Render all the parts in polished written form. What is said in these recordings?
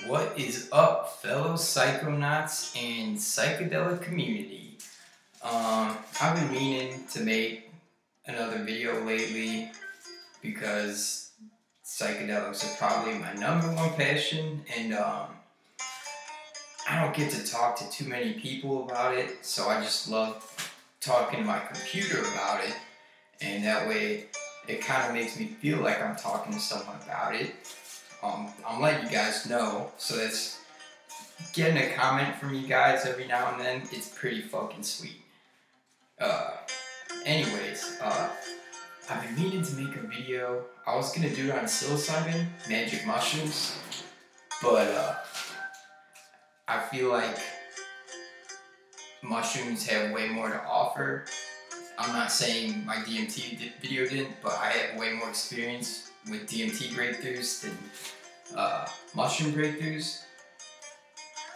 What is up, fellow psychonauts and psychedelic community? I've been meaning to make another video lately because psychedelics are probably my #1 passion, and I don't get to talk to too many people about it, so I just love talking to my computer about it, and that way it kind of makes me feel like I'm talking to someone about it. I'm letting you guys know, so that's getting a comment from you guys every now and then. It's pretty fucking sweet. Anyways, I've been meaning to make a video. I was gonna do it on psilocybin, magic mushrooms, but I feel like mushrooms have way more to offer. I'm not saying my DMT video didn't, but I have way more experience with DMT breakthroughs than mushroom breakthroughs.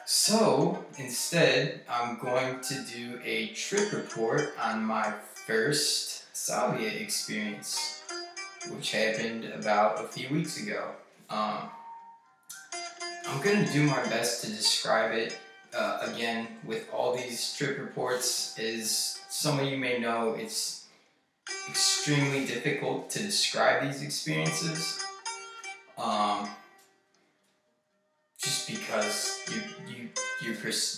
So instead, I'm going to do a trip report on my first Salvia experience, which happened about a few weeks ago. I'm going to do my best to describe it. Again, with all these trip reports, as some of you may know, it's extremely difficult to describe these experiences. Just because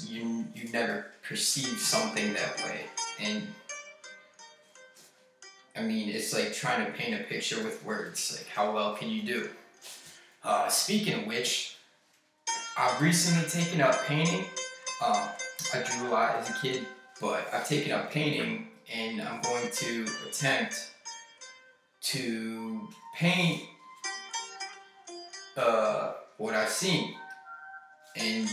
you never perceive something that way, and I mean, it's like trying to paint a picture with words. Like, how well can you do? Speaking of which, I've recently taken up painting. I drew a lot as a kid, but I've taken up painting, and I'm going to attempt to paint what I've seen. And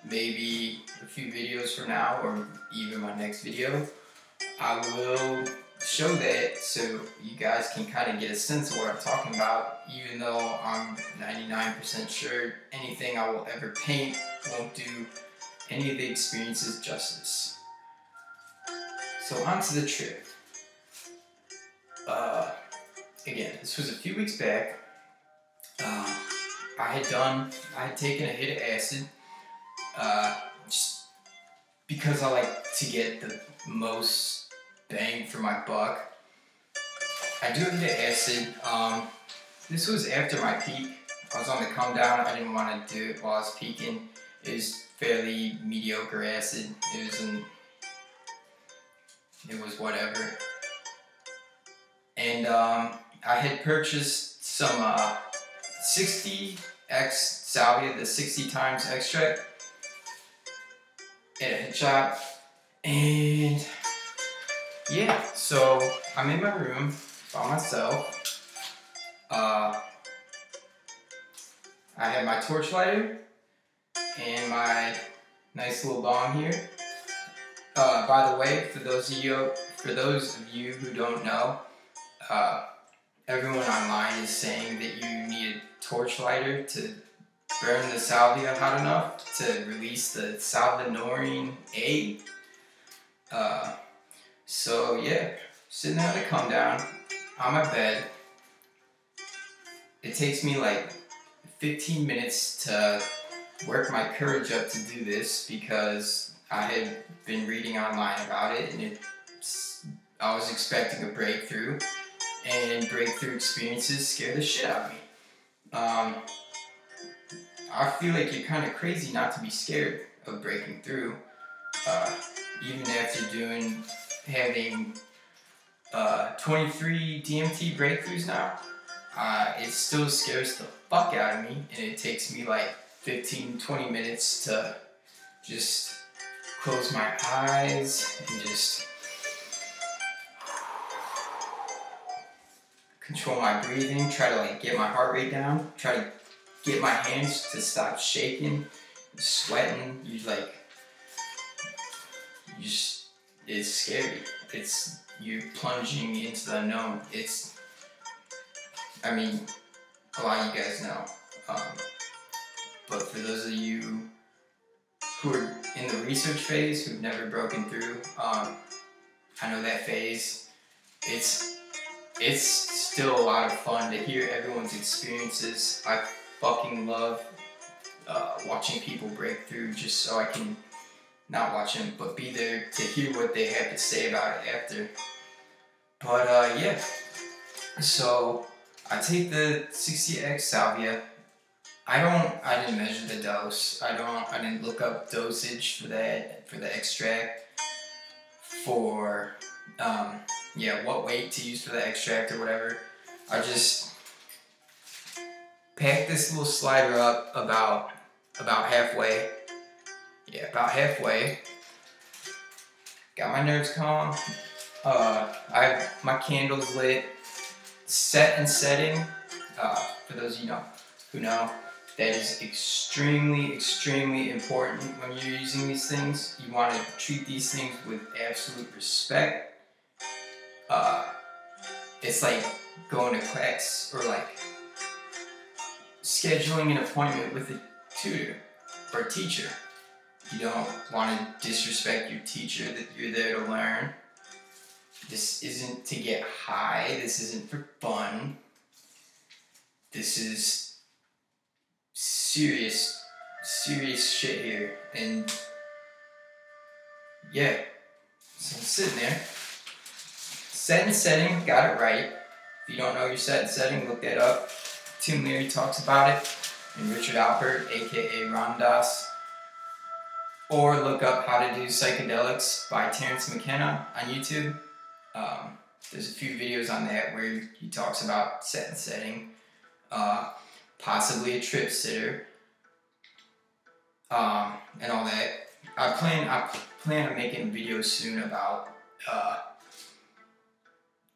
maybe a few videos from now, or even my next video, I will show that so you guys can kind of get a sense of what I'm talking about, even though I'm 99% sure anything I will ever paint won't do any of the experiences justice. So on to the trip. Again, this was a few weeks back. I had taken a hit of acid, just because I like to get the most bang for my buck. I do a hit of acid. This was after my peak. I was on the come down. I didn't want to do it while I was peaking. It was fairly mediocre acid. It was whatever. And I had purchased some 60x Salvia, the 60 times extract, at a head shop. And yeah, so I'm in my room by myself. I have my torch lighter and my nice little bong here. By the way, for those of you who don't know, everyone online is saying that you need a torch lighter to burn the salvia hot enough to release the Salvia Divinorum A. So yeah, sitting there on the come down on my bed. It takes me like 15 minutes to work my courage up to do this because I had been reading online about it, and I was expecting a breakthrough, and breakthrough experiences scare the shit out of me. I feel like you're kind of crazy not to be scared of breaking through, even after having 23 DMT breakthroughs now. It still scares the fuck out of me, and it takes me like 15-20 minutes to just close my eyes and just control my breathing, try to like get my heart rate down, try to get my hands to stop shaking, sweating. It's scary. You're plunging into the unknown. I mean, a lot of you guys know, but for those of you who are in the research phase, who've never broken through, I know that phase. It's still a lot of fun to hear everyone's experiences. I fucking love watching people break through just so I can not watch them, but be there to hear what they have to say about it after. But yeah, so I take the 60x salvia. I didn't measure the dose. I didn't look up dosage for that, for the extract, for yeah, what weight to use for the extract or whatever. I just packed this little slider up about halfway. Yeah, about halfway. Got my nerves calm. I have my candles lit. Set and setting. For those of you who know, that is extremely, extremely important when you're using these things. You want to treat these things with absolute respect. It's like going to class or like scheduling an appointment with a tutor or teacher. You don't want to disrespect your teacher that you're there to learn. This isn't to get high. This isn't for fun. This is serious, serious shit here. And yeah, so I'm sitting there. Set and setting, got it right. If you don't know your set and setting, look that up. Tim Leary talks about it, and Richard Alpert, aka Ram Dass. Or look up How to Do Psychedelics by Terrence McKenna on YouTube. There's a few videos on that where he talks about set and setting, possibly a trip sitter, and all that. I plan on making videos soon about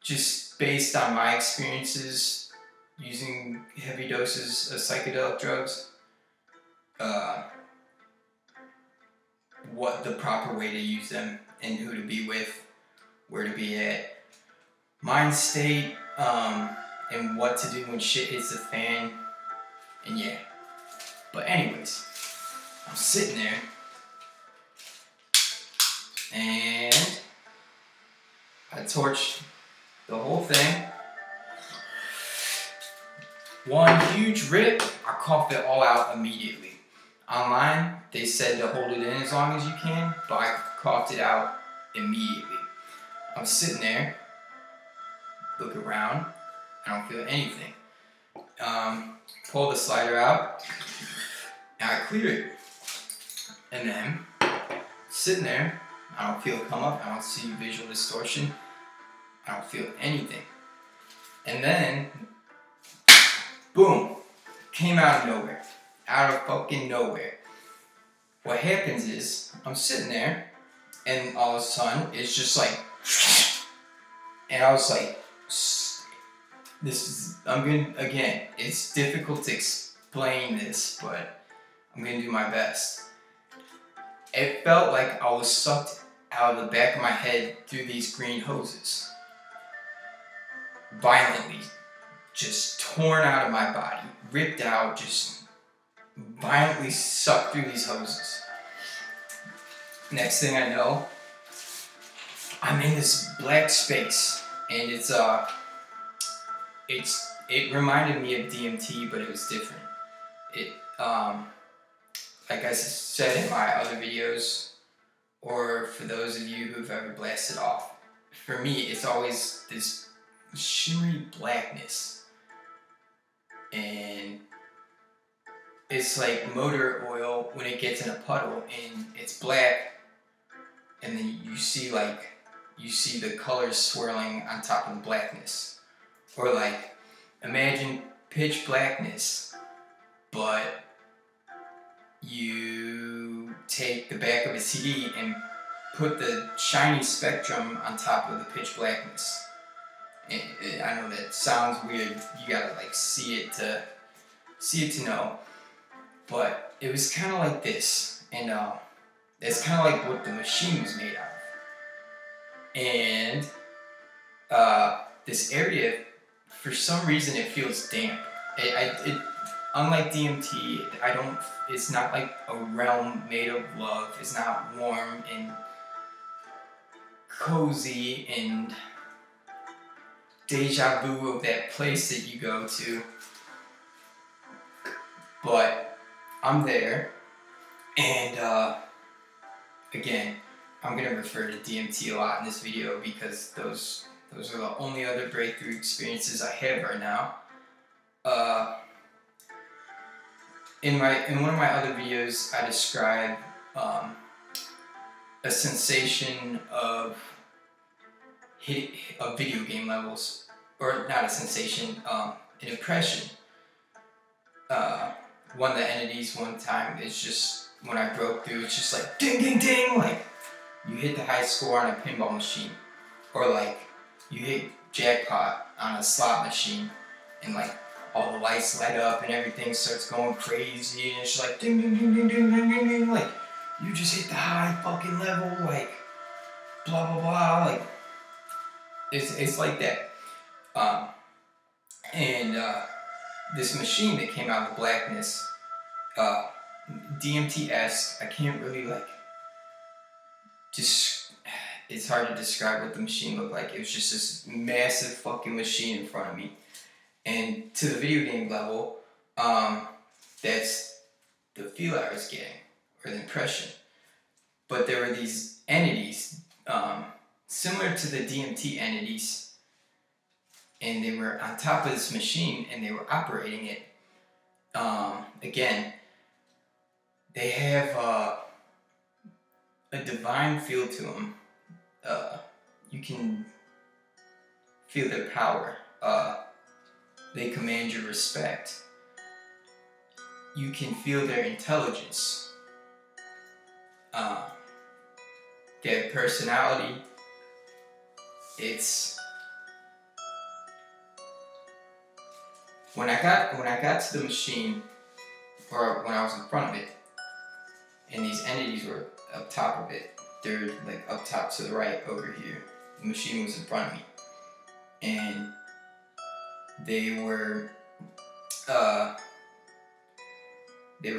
just based on my experiences using heavy doses of psychedelic drugs, what the proper way to use them and who to be with, where to be at, mind state, and what to do when shit hits the fan, and yeah. But anyways, I'm sitting there, and I torched the whole thing. One huge rip, I coughed it all out immediately. Online, they said to hold it in as long as you can, but I coughed it out immediately. I'm sitting there, look around, I don't feel anything. Pull the slider out, and I clear it. And then, sitting there, I don't feel it come up, I don't see visual distortion, I don't feel anything. And then, boom, came out of nowhere. Out of fucking nowhere. What happens is, I'm sitting there, and all of a sudden, it's just like, and I was like, again, it's difficult to explain this, but I'm gonna do my best. It felt like I was sucked out of the back of my head through these green hoses. Violently. Just torn out of my body. Ripped out, just violently sucked through these hoses. Next thing I know, I'm in this black space, and it reminded me of DMT, but it was different. It like I said in my other videos, or for those of you who've ever blasted off, for me it's always this shimmery blackness, and it's like motor oil when it gets in a puddle and it's black, and then you see the colors swirling on top of the blackness. Or like, imagine pitch blackness, but you take the back of a CD and put the shiny spectrum on top of the pitch blackness. I know that sounds weird, you gotta like see it to know. But it was kind of like this, and it's kind of like what the machine was made out of. And this area, for some reason, it feels damp. Unlike DMT, it's not like a realm made of love. It's not warm and cozy and deja vu of that place that you go to. But I'm there, and again, I'm gonna refer to DMT a lot in this video because those are the only other breakthrough experiences I have right now. In one of my other videos, I describe a sensation of video game levels, or not a sensation, an impression. One of the entities one time, it's just, when I broke through, it's just like ding ding ding, like you hit the high score on a pinball machine, or like you hit jackpot on a slot machine, and like all the lights light up and everything starts going crazy, and it's just like ding ding ding ding ding ding ding ding, like you just hit the high fucking level, like blah blah blah, like it's like that. This machine that came out of the blackness, DMT-esque, I can't really like just, it's hard to describe what the machine looked like. It was just this massive fucking machine in front of me. And to the video game level, that's the feel I was getting, or the impression. But there were these entities, similar to the DMT entities, and they were on top of this machine, and they were operating it. Again, they have a divine feel to them. You can feel their power. They command your respect. You can feel their intelligence. Their personality. It's when I got to the machine, or when I was in front of it, and these entities were up top of it. They're like up top to the right over here. The machine was in front of me, and they were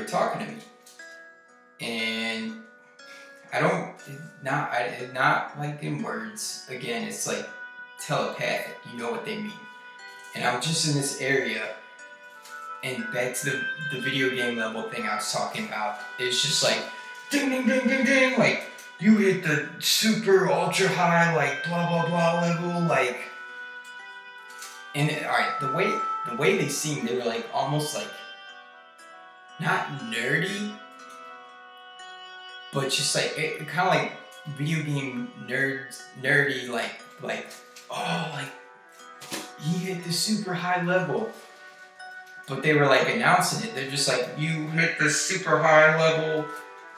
talking to me, and not like in words. Again, it's like telepathic. You know what they mean. And I'm just in this area, and back to the video game level thing I was talking about. It's just like ding ding ding ding ding, like you hit the super ultra high, like blah blah blah level, like. And alright, the way they seemed, they were like almost like not nerdy, but just like it kind of like video game nerdy, like oh, like he hit the super high level. But they were like announcing it. They're just like, you hit the super high level,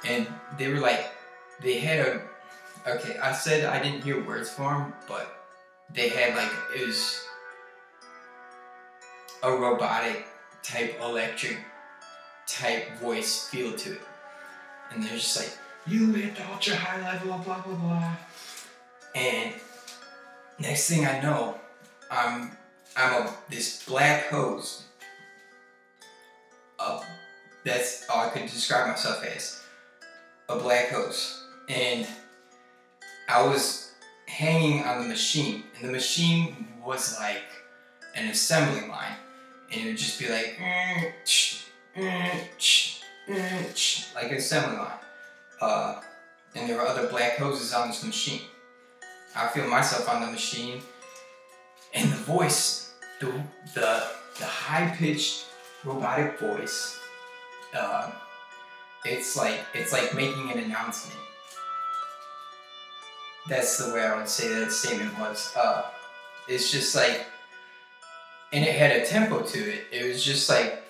and they were like, they had okay, I said I didn't hear words for them, but they had like, it was a robotic type, electric type voice feel to it. And they're just like, you hit the ultra high level, blah blah blah. And next thing I know, I'm this black hose. That's all I could describe myself as, a black hose. And I was hanging on the machine, and the machine was like an assembly line, and it would just be like like an assembly line. And there were other black hoses on this machine. I feel myself on the machine, and the voice, the high-pitched robotic voice, it's like making an announcement. That's the way I would say that statement was. It's just like, and it had a tempo to it. It was just like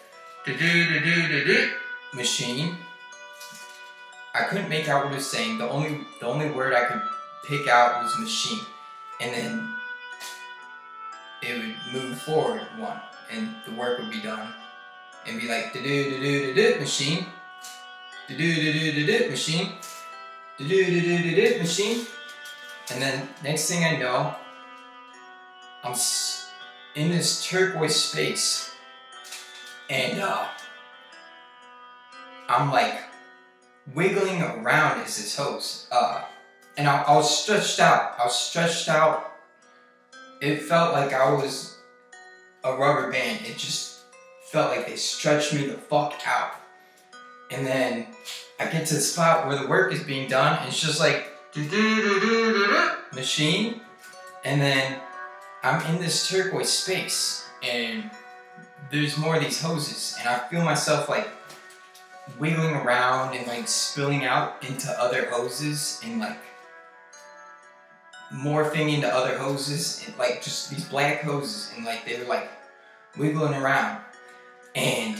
machine. I couldn't make out what it was saying. The only word I could pick out was machine, and then it would move forward one, and the work would be done, and be like machine, machine, machine, and then next thing I know, I'm in this turquoise space, and I'm like wiggling around as this hose, and I was stretched out. It felt like I was a rubber band. It just felt like they stretched me the fuck out. And then I get to the spot where the work is being done, and it's just like machine. And then I'm in this turquoise space, and there's more of these hoses, and I feel myself like wiggling around and like spilling out into other hoses and like morphing into other hoses, and like just these black hoses, and like they were like wiggling around. And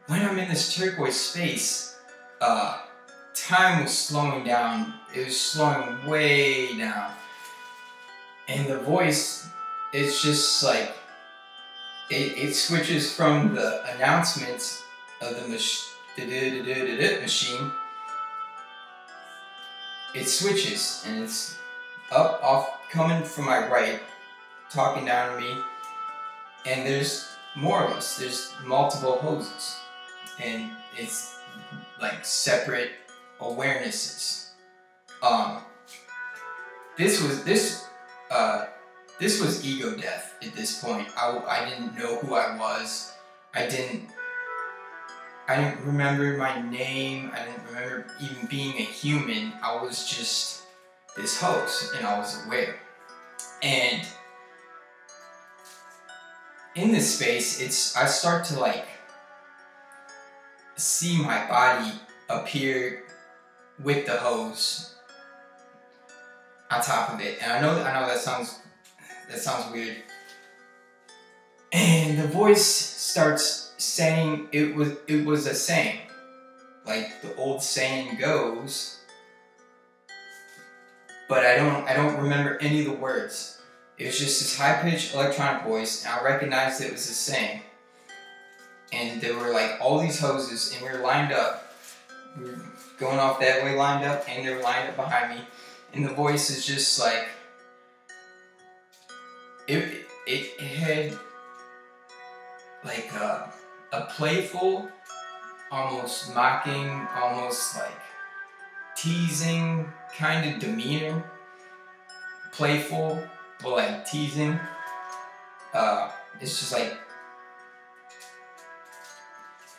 when I'm in this turquoise space, time was slowing down. It was slowing way down. And the voice, it's just like, it switches from the announcements of the machine. It switches, and it's up, off, coming from my right, talking down to me. And there's more of us. There's multiple hoses. And it's like separate awarenesses. This was ego death at this point. I didn't know who I was. I didn't remember my name. I didn't remember even being a human. I was just this host, and I was aware. And in this space, I start to like see my body appear with the hose on top of it. And I know that sounds weird. And the voice starts saying, it was a saying. Like the old saying goes, but I don't remember any of the words. It was just this high-pitched electronic voice, and I recognized it was a saying. And there were like all these hoses, and we were lined up. We were going off that way, lined up, and they were lined up behind me. And the voice is just like, it had like a playful, almost mocking, almost like teasing kind of demeanor. Playful, but like teasing. It's just like,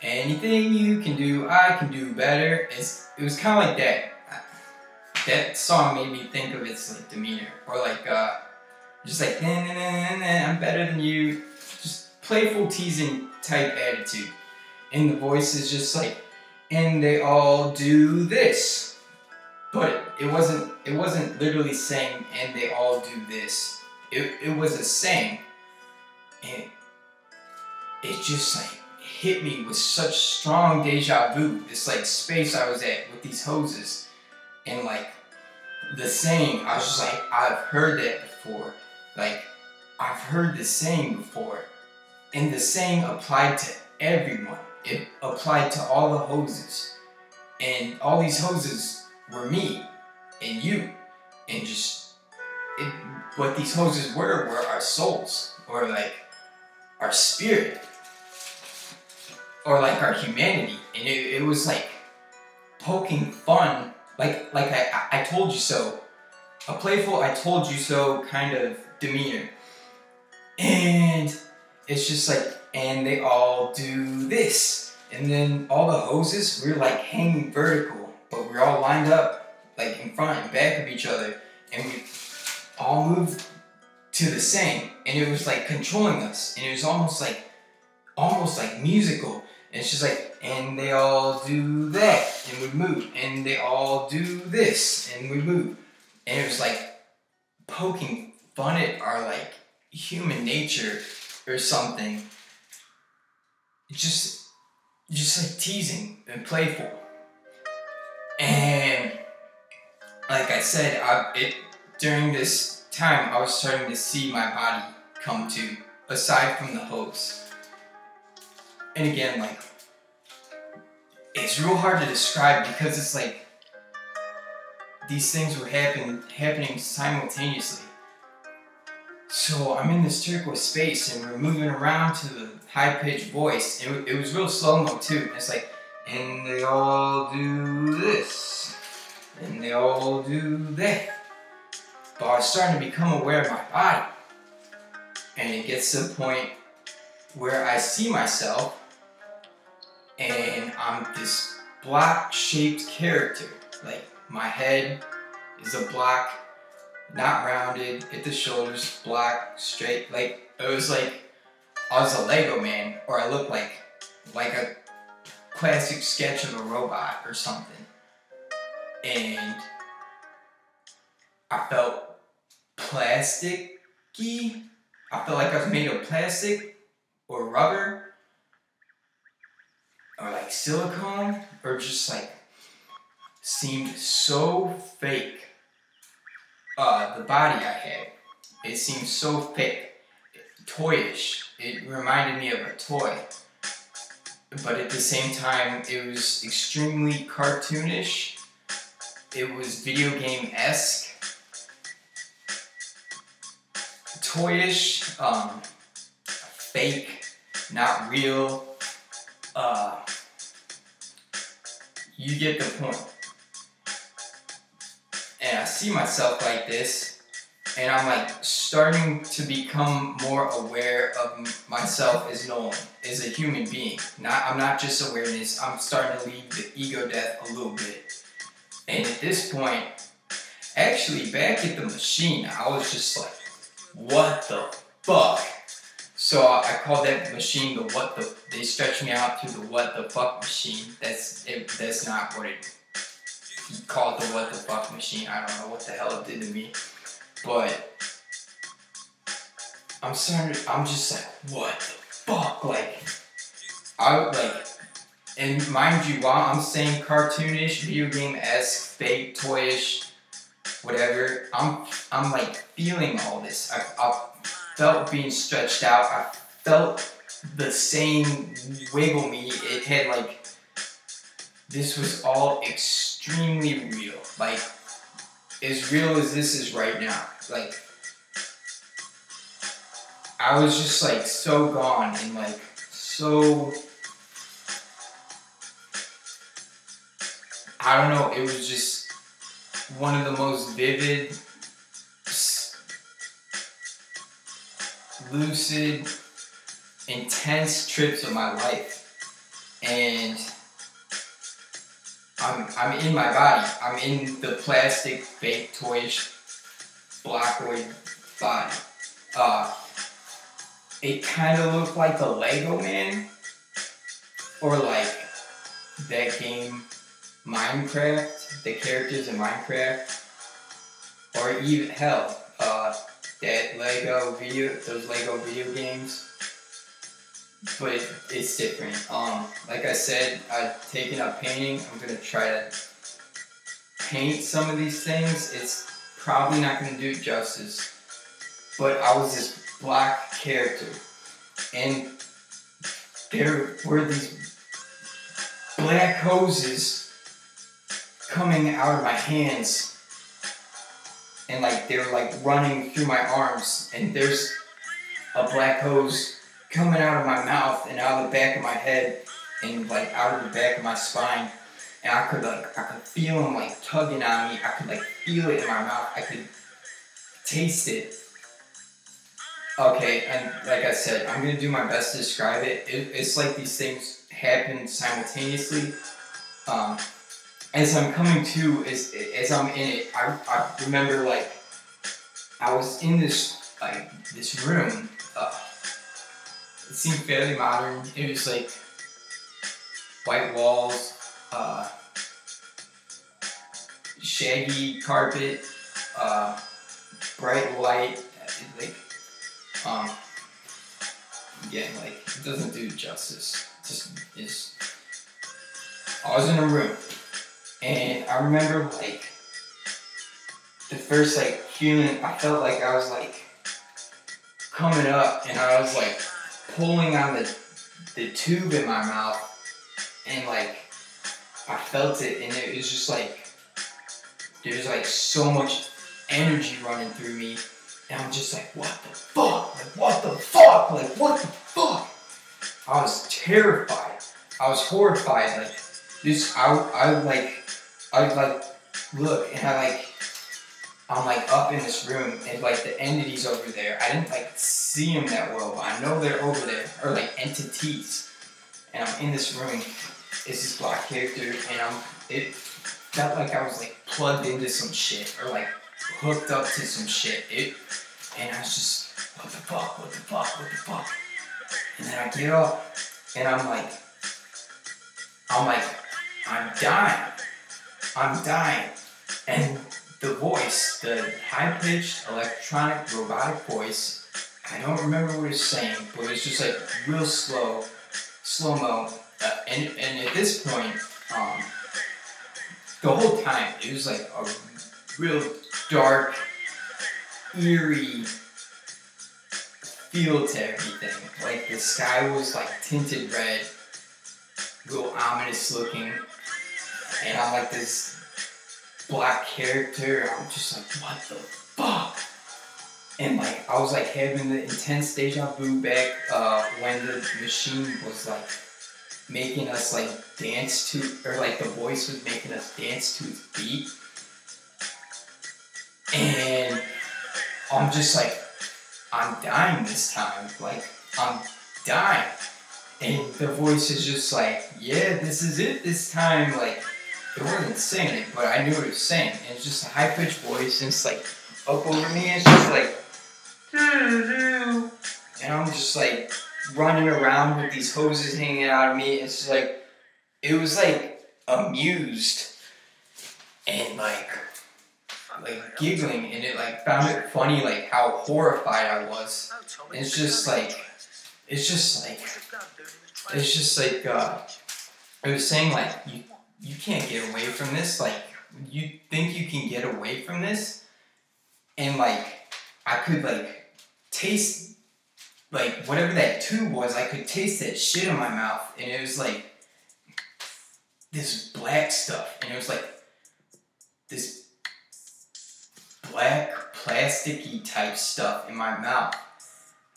anything you can do, I can do better. It was kind of like that. That song made me think of its like demeanor, or like just like nah, nah, nah, nah, I'm better than you. Just playful teasing type attitude. And the voice is just like, and they all do this. But it wasn't literally saying, and they all do this. It was a saying. And it just like hit me with such strong deja vu. This like space I was at with these hoses. And like the saying, I was just like, I've heard that before. Like, I've heard the saying before. And the saying applied to everyone. It applied to all the hoses. And all these hoses were me and you. And just, what these hoses were our souls. Or like our spirit. Or like our humanity. And it was like poking fun. Like I told you so. A playful I told you so kind of demeanor. And it's just like, and they all do this. And then all the hoses, we were like hanging vertical, but we were all lined up like in front and back of each other. And we all moved to the same. And it was like controlling us. And it was almost like musical. And it's just like, and they all do that, and we move. And they all do this, and we move. And it was like poking fun at our like human nature or something. Just like teasing and playful. And like I said, during this time, I was starting to see my body come to, aside from the hose. And again, like, it's real hard to describe because it's like these things were happening simultaneously. So I'm in this turquoise space and we're moving around to the high-pitched voice. It was real slow-mo too. It's like, and they all do this, and they all do that. But I was starting to become aware of my body. And it gets to the point where I see myself, and I'm this block-shaped character. Like, my head is a block, not rounded, at the shoulders, block, straight. Like, it was like I was a Lego man, or I looked like a classic sketch of a robot or something. And I felt plasticky. I felt like I was made of plastic or rubber or like silicone, or just like seemed so fake. The body I had, it seemed so fake, toyish. It reminded me of a toy, but at the same time, it was extremely cartoonish. It was video game-esque, toyish, fake, not real. You get the point. And I see myself like this, and I'm like starting to become more aware of myself as Nolan, as a human being. I'm not just awareness, I'm starting to leave the ego death a little bit. And at this point, actually back at the machine, I was just like, what the fuck? So I called that machine the what the, they stretched me out to the what the fuck machine. That's not what it, he called the what the fuck machine. I don't know what the hell it did to me. But I'm just like, what the fuck? And mind you, while I'm saying cartoonish, video game-esque, fake, toyish, whatever, I'm like feeling all this. I felt being stretched out. I felt the same wiggle me. It had like, this was all extremely real. Like, as real as this is right now. Like, I was just like so gone and like so, I don't know, it was just one of the most vivid, lucid, intense trips of my life. And I'm in my body. I'm in the plastic, fake, toyish, blockoid body. It kind of looked like a Lego man, or like that game Minecraft, the characters in Minecraft, or even hell, those Lego video games. But it's different. Like I said, I've taken up painting. I'm gonna try to paint some of these things. It's probably not gonna do it justice. But I was this black character, and there were these black hoses coming out of my hands, and like they were like running through my arms, and there's a black hose coming out of my mouth and out of the back of my head and like out of the back of my spine, and I could feel them like tugging on me. I could like feel it in my mouth. I could taste it. Okay, and like I said, I'm gonna do my best to describe it. It's like these things happen simultaneously. As I'm coming to, as I'm in it, I remember like I was in this room. It seemed fairly modern. It was like white walls, shaggy carpet, bright light, like again, like it doesn't do justice. I was in a room, and I remember like the first like feeling. I felt like I was like coming up, and I was like pulling on the tube in my mouth, and like I felt it, and it was just like there's like so much energy running through me, and I'm just like, what the fuck? Like what the fuck? Like what the fuck? I was terrified. I was horrified. Like this, I look, and I'm like up in this room, and like the entities over there, I didn't like see them that well, but I know they're over there, or like entities. And I'm in this room, it's this black character, and it felt like I was like plugged into some shit, or like hooked up to some shit. And I was just, what the fuck, what the fuck, what the fuck? And then I get up, and I'm dying. And the voice, the high-pitched electronic robotic voice, I don't remember what it's saying, but it's just like real slow-mo. And at this point, the whole time, it was like a real dark, eerie feel to everything. Like the sky was like tinted red, real ominous looking, and I'm like this black character. I'm just like, what the fuck? And like I was like having the intense deja vu back when the machine was like making us like dance to, or like the voice was making us dance to its beat. And I'm just like, I'm dying this time. Like, I'm dying. And the voice is just like, yeah, this is it this time. Like, it wasn't saying it, but I knew what it was saying. And it's just a high-pitched voice, and it's like up over me, and it's just like, doo-doo-doo. And I'm just like running around with these hoses hanging out of me. It's just like, it was like amused and like giggling, and it like found it funny like how horrified I was. And it was saying like, you can't get away from this. Like, you think you can get away from this? And like I could like taste like whatever that tube was. I could taste that shit in my mouth, and it was like this black stuff, and it was like this black plasticky type stuff in my mouth.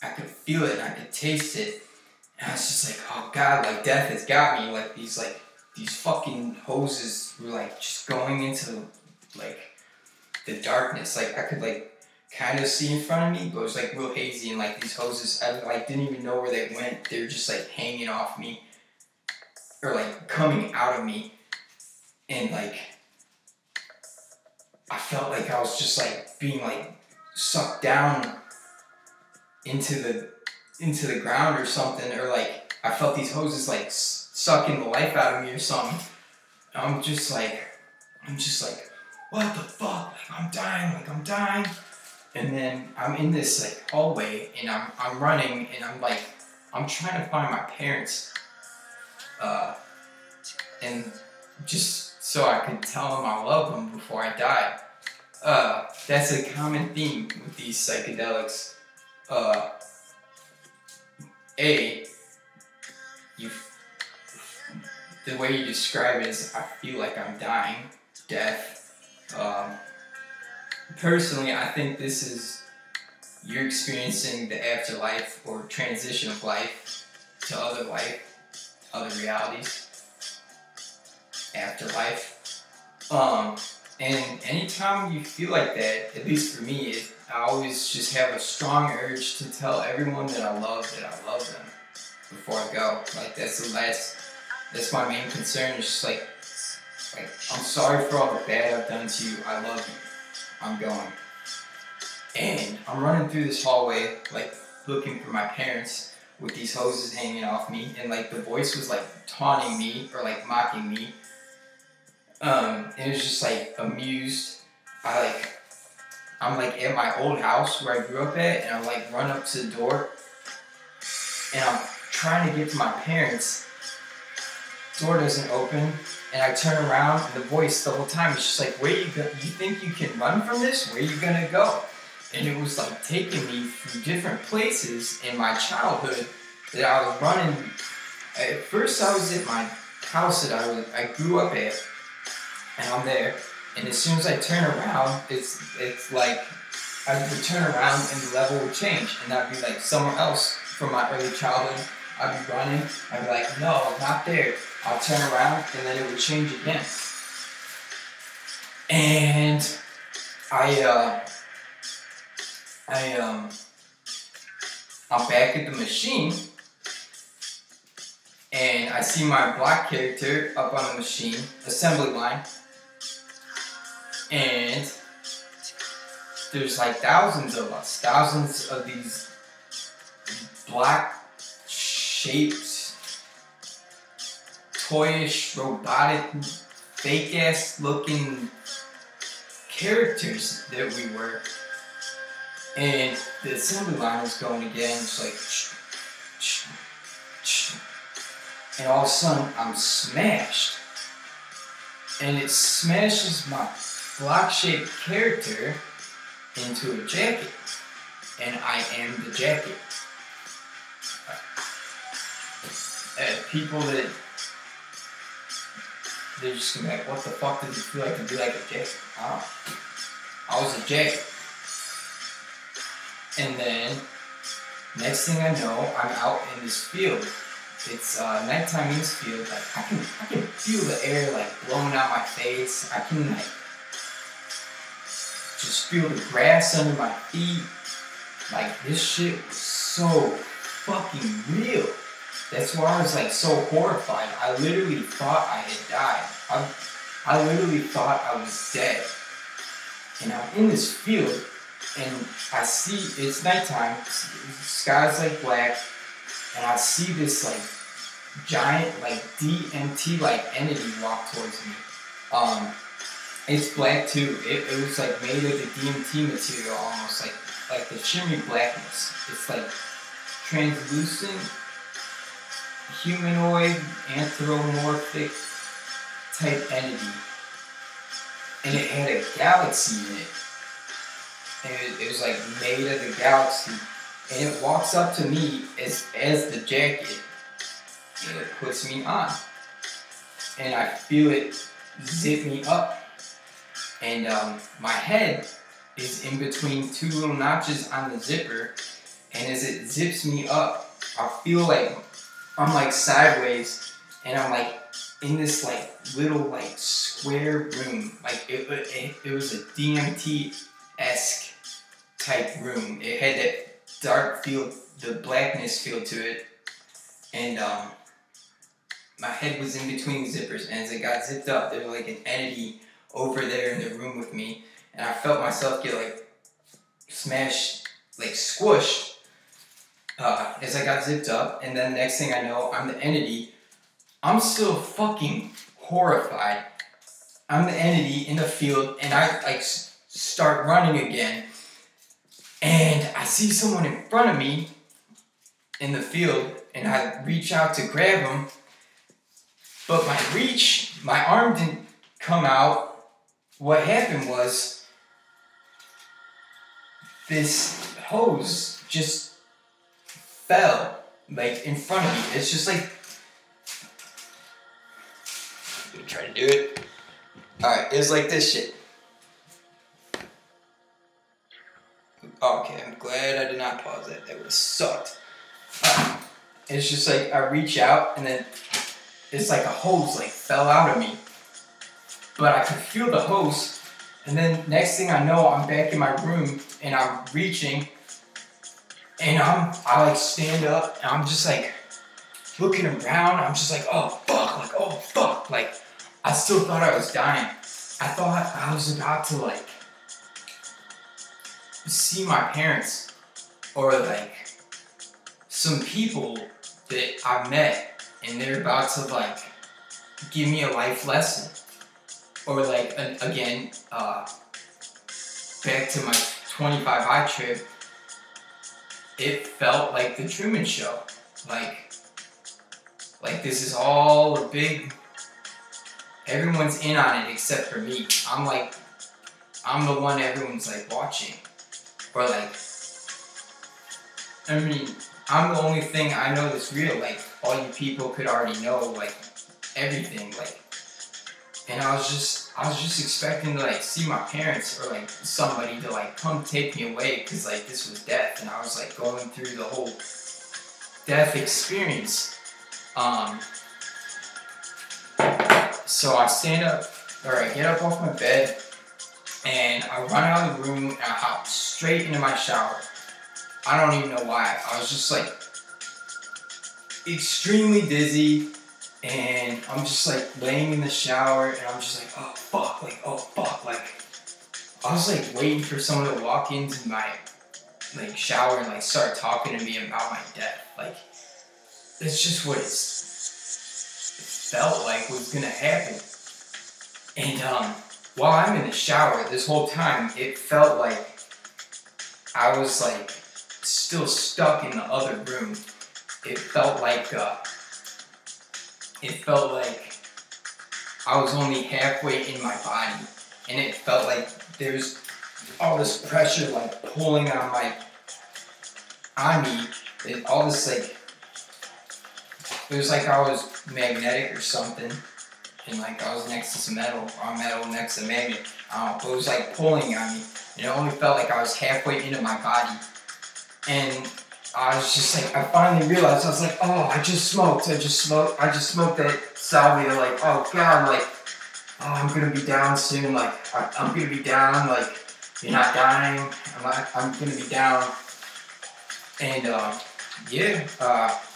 I could feel it and I could taste it, and I was just like, oh god, like death has got me. Like these fucking hoses were like just going into like the darkness. Like I could like kind of see in front of me, but it was like real hazy, and like these hoses, I like didn't even know where they went. They were just like hanging off me, or like coming out of me, and like I felt like I was just like being like sucked down into the ground or something, or like I felt these hoses like sucking the life out of me or something. I'm just like, what the fuck? Like I'm dying. And then I'm in this like hallway, and I'm running, and I'm trying to find my parents, and just so I could tell them I love them before I died. That's a common theme with these psychedelics. The way you describe it is, I feel like I'm dying, death. Personally, I think this is, you're experiencing the afterlife or transition of life to other realities, afterlife. And anytime you feel like that, at least for me, I always just have a strong urge to tell everyone that I love them before I go. Like that's my main concern. It's just like I'm sorry for all the bad I've done to you. I love you. I'm going. And I'm running through this hallway, like looking for my parents with these hoses hanging off me, and like the voice was like taunting me or like mocking me. It was just like amused. I'm like at my old house where I grew up at, and I like run up to the door, and I'm trying to get to my parents. Door doesn't open, and I turn around, and the voice the whole time is just like, where you go? You think you can run from this? Where you gonna go? And it was like taking me through different places in my childhood that I was running. At first I was at my house that I grew up at, and I'm there, and as soon as I turn around, it's like I would turn around and the level would change, and that'd be like somewhere else from my early childhood. I'd be running, I'd be like, no, not there. I'll turn around, and then it would change again. And I'm back at the machine, and I see my black character up on the machine, assembly line, and there's like thousands of us, thousands of these black shaped, toyish, robotic, fake ass looking characters that we were. And the assembly line was going again, it's like and all of a sudden I'm smashed. And it smashes my block shaped character into a jacket. And I am the jacket. People that they're just gonna be like, what the fuck does it feel like to be like a jacket? I was a jacket. And then next thing I know, I'm out in this field. It's nighttime in this field. Like I can feel the air like blowing out my face. I can like just feel the grass under my feet. Like this shit was so fucking real. That's why I was like so horrified. I literally thought I had died. I literally thought I was dead. And I'm in this field and I see it's nighttime. The sky's like black. And I see this like giant like DMT like entity walk towards me. It's black too. It was like made of the DMT material almost like the shimmery blackness. It's like translucent, humanoid, anthropomorphic type entity. And it had a galaxy in it. And it was like made of the galaxy. And it walks up to me as the jacket, and it puts me on. And I feel it zip me up. And my head is in between two little notches on the zipper. And as it zips me up, I feel like I'm like sideways. And I'm like in this like little like square room. Like it was a DMT-esque type room. It had that dark feel, the blackness feel to it, and my head was in between the zippers, and as it got zipped up, there was like an entity over there in the room with me, and I felt myself get like smashed, like squished, as I got zipped up, and then next thing I know, I'm the entity. I'm still fucking horrified. I'm the entity in the field, and I like start running again. And I see someone in front of me in the field, and I reach out to grab him, but my arm didn't come out. What happened was, this hose just fell, like, in front of me. It's just like, let me try to do it. Alright, it was like this shit. Okay, I'm glad I did not pause that. That would have sucked. It's just like I reach out and then it's like a hose like fell out of me. But I could feel the hose. And then next thing I know, I'm back in my room and I'm reaching. And I like stand up and I'm just like looking around. I'm just like, oh fuck. Like I still thought I was dying. I thought I was about to like see my parents or like some people that I met and they're about to like give me a life lesson, or like again back to my 25 high trip. It felt like the Truman Show, like this is all a big, everyone's in on it except for me. I'm the one everyone's like watching. Or like, I mean, I'm the only thing I know that's real. Like, all you people could already know, like, everything. Like, and I was just expecting to like see my parents or like somebody to like come take me away, because like this was death, and I was like going through the whole death experience. So I stand up, or I get up off my bed. And I run out of the room and I hop straight into my shower. I don't even know why. I was just like, extremely dizzy, and I'm just like laying in the shower, and I'm just like, oh fuck, like I was like waiting for someone to walk into my like shower and like start talking to me about my death. Like it's just what it felt like was gonna happen. And while I'm in the shower, this whole time it felt like I was like still stuck in the other room. It felt like I was only halfway in my body, and it felt like there's all this pressure like pulling on me. All this like, it was like I was magnetic or something, and like I was next to some metal, or metal next to magnet. But it was like pulling on me, and it only felt like I was halfway into my body. And I was just like, I finally realized, I was like, oh, I just smoked that salvia, like, oh god, like, oh, I'm gonna be down soon, like, I'm gonna be down, like, you're not dying, I'm gonna be down. And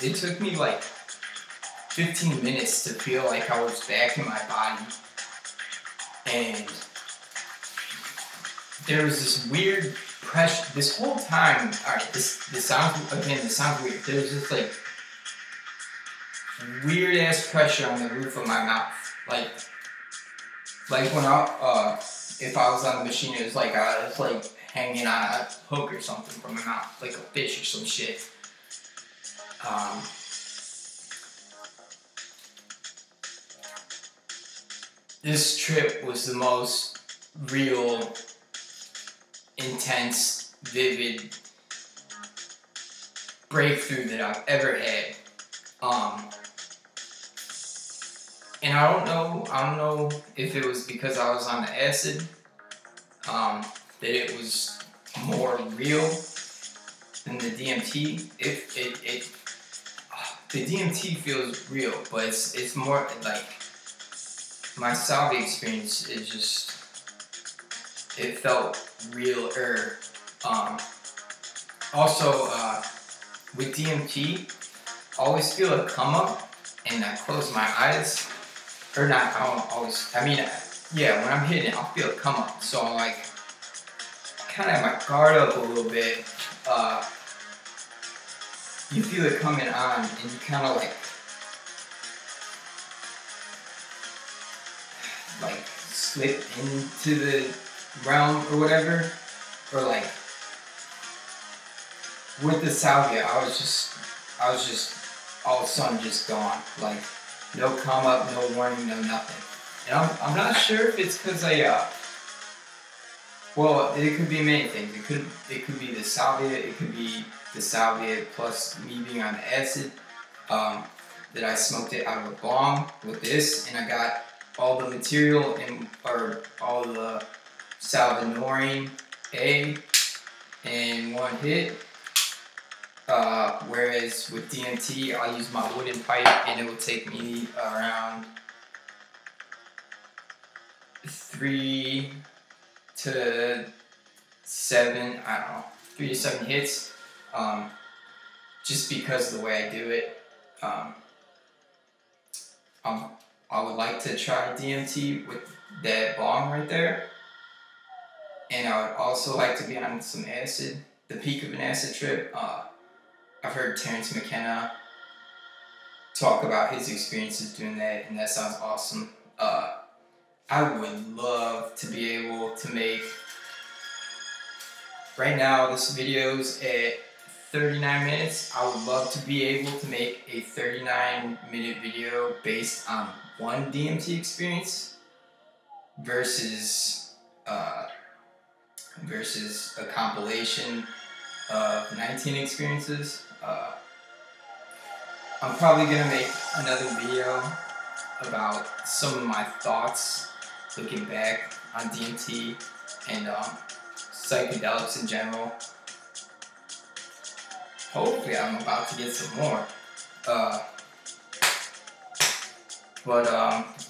it took me like 15 minutes to feel like I was back in my body. And there was this weird pressure this whole time. Alright, this sounds weird. There was this like weird ass pressure on the roof of my mouth. Like when if I was on the machine, it was like I was like hanging on a hook or something from my mouth, like a fish or some shit. This trip was the most real, intense, vivid breakthrough that I've ever had. And I don't know if it was because I was on the acid, that it was more real than the DMT. The DMT feels real, but it's more like my Salvia experience is just, it felt realer. Also, with DMT, I always feel a come up, and I close my eyes, or not. I don't always. I mean, yeah, when I'm hitting it, I'll feel a come up. So I'm like, kind of have my guard up a little bit. You feel it coming on, and you kind of like slip into the realm or whatever, or like with the salvia, I was just all of a sudden just gone, like no come up, no warning, no nothing. And I'm not sure if it's because well, it could be many things. It could be the salvia. It could be the salvia plus me being on the acid. That I smoked it out of a bong with this, and I got all the material or all the Salvia Divinorum in one hit. Whereas with DMT, I'll use my wooden pipe, and it will take me around 3 to 7, I don't know, 3 to 7 hits, just because of the way I do it. I would like to try DMT with that bong right there, and I would also like to be on some acid, the peak of an acid trip. I've heard Terrence McKenna talk about his experiences doing that, and that sounds awesome. I would love to be able to make, right now this video's at 39 minutes. I would love to be able to make a 39-minute video based on one DMT experience versus a compilation of 19 experiences. I'm probably gonna make another video about some of my thoughts looking back on DMT and psychedelics in general. Hopefully I'm about to get some more.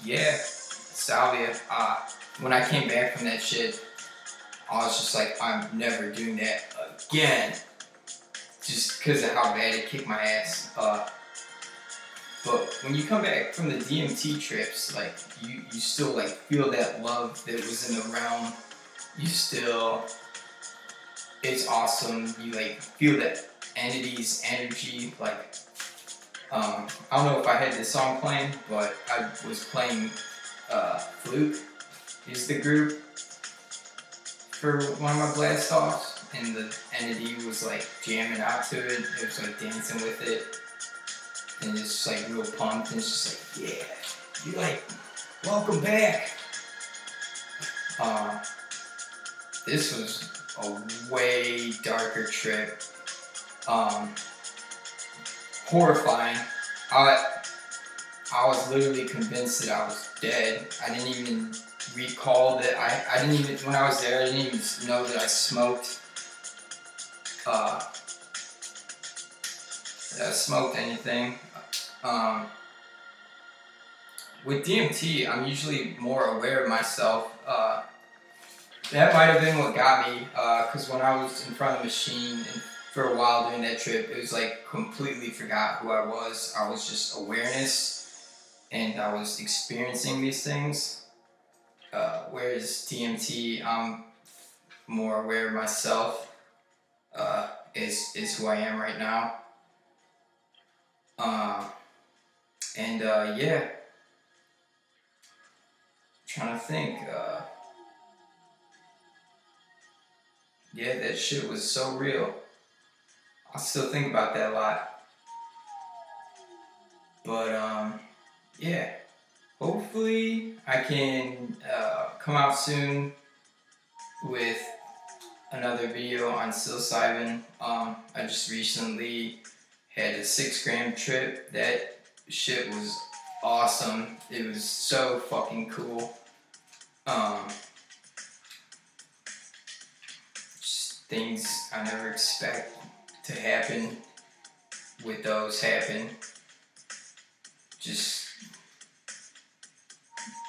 Yeah, salvia. When I came back from that shit, I was just like, I'm never doing that again. Just because of how bad it kicked my ass. But when you come back from the DMT trips, like you still like feel that love that was in the realm. You still, it's awesome. You like feel that entity's energy. Like I don't know if I had this song playing, but I was playing Fluke is the group for one of my blast offs, and the entity was like jamming out to it. It was like dancing with it, and it's just like real pumped. And it's just like, yeah, you like, welcome back. This was a way darker trip. Horrifying. I was literally convinced that I was dead. I didn't even recall that I didn't even, when I was there, I didn't even know that I smoked. Anything. With DMT, I'm usually more aware of myself. That might have been what got me, because when I was in front of the machine and for a while during that trip, it was like completely forgot who I was. I was just awareness, and I was experiencing these things. Whereas DMT, I'm more aware of myself, is who I am right now. Yeah, trying to think. Yeah, that shit was so real. I still think about that a lot. But yeah, hopefully I can come out soon with another video on psilocybin. I just recently had a 6-gram trip. That shit was awesome. It was so fucking cool. Just things I never expect to happen with those happen. Just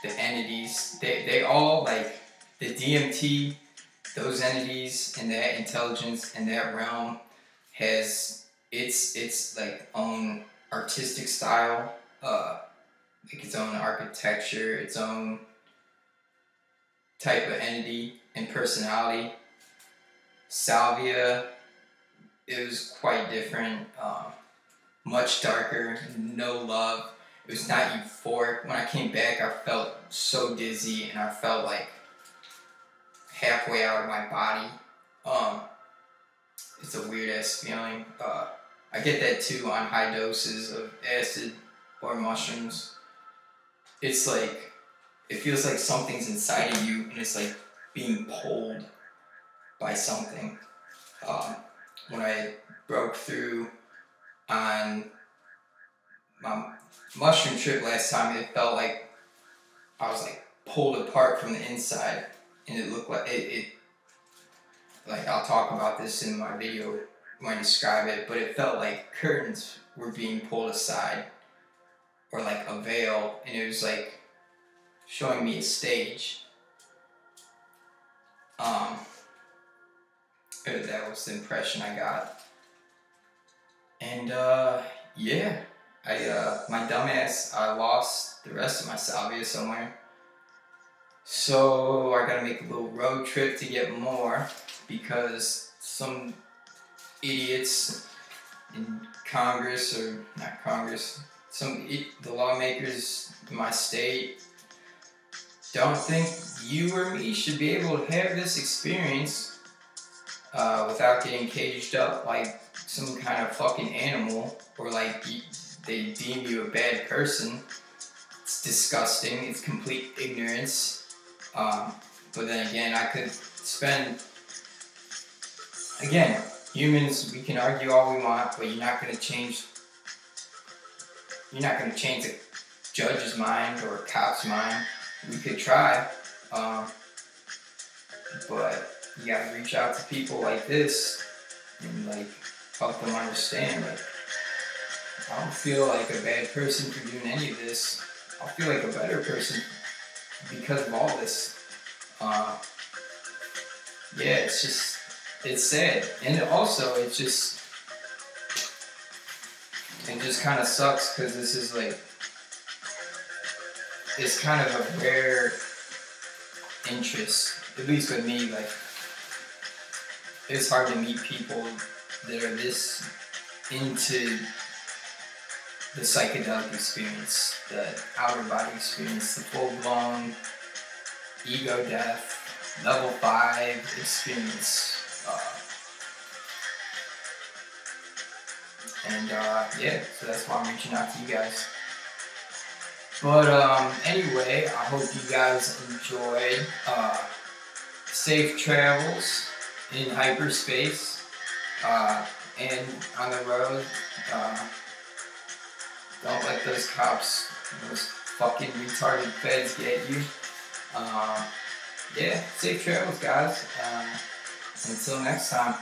the entities, they all like the DMT, those entities and that intelligence and that realm has its like own artistic style, like its own architecture, its own type of entity and personality. Salvia, it was quite different, much darker, no love. It was not euphoric. When I came back, I felt so dizzy, and I felt like halfway out of my body. It's a weird ass feeling. I get that too on high doses of acid or mushrooms. It's like, it feels like something's inside of you, and it's like being pulled by something. When I broke through on my mushroom trip last time, it felt like I was like pulled apart from the inside, and it looked like it like, I'll talk about this in my video when I describe it, but it felt like curtains were being pulled aside, or like a veil, and it was like showing me a stage. That was the impression I got. And yeah, my dumbass, I lost the rest of my salvia somewhere. So I gotta make a little road trip to get more, because some idiots in Congress, or not Congress, the lawmakers in my state don't think you or me should be able to have this experience without getting caged up like some kind of fucking animal, or like they deem you a bad person. It's disgusting. It's complete ignorance. But then again, I could spend... Again, humans, we can argue all we want, but you're not going to change a judge's mind or a cop's mind. We could try, but you gotta reach out to people like this and like help them understand. Like, I don't feel like a bad person for doing any of this. I feel like a better person because of all this. Yeah, it's sad, and also it's just, It just kind of sucks because this is like, it's kind of a rare interest, at least with me. Like, it's hard to meet people that are this into the psychedelic experience, the outer body experience, the full-blown ego death, level 5 experience. Yeah, so that's why I'm reaching out to you guys. But anyway, I hope you guys enjoyed. Safe travels in hyperspace and on the road. Don't let those cops, those fucking retarded feds get you. Yeah, safe travels, guys. Until next time.